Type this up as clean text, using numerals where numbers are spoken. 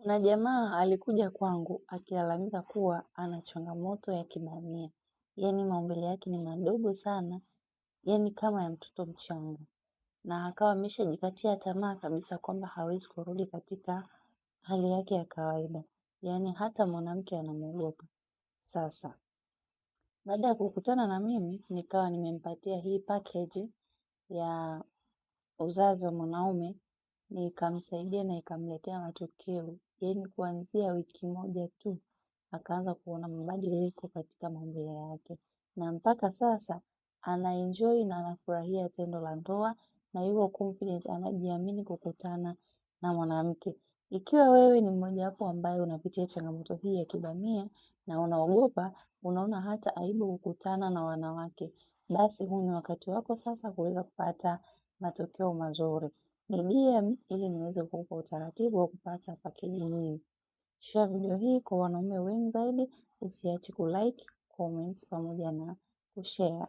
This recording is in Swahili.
Kuna jamaa alikuja kwangu akilalamika kuwa ana changamoto ya kibamia, yaani maumbile yake ni madogo sana, yaani kama ya mtoto mchanga, na akawa ameshajikatia tamaa kabisa kwamba hawezi kurudi katika hali yake ya kawaida, yaani hata mwanamke anamuogopa. Sasa baada ya kukutana na mimi, nikawa nimempatia hii package ya uzazi wa mwanaume, nikamsaidia na ikamletea matokeo, yaani kuanzia wiki moja tu akaanza kuona mabadiliko katika maumbile yake, na mpaka sasa anaenjoy na anafurahia tendo la ndoa na yuko confident, anajiamini kukutana na mwanamke. Ikiwa wewe ni mmojawapo ambaye unapitia changamoto hii ya kibamia na unaogopa, unaona hata aibu kukutana na wanawake, basi huu ni wakati wako sasa kuweza kupata matokeo mazuri. Ni DM ili niweze kukupa utaratibu wa kupata pakeji hii. Share video hii kwa wanaume wengi zaidi, usiache kulike, comments pamoja na kushare.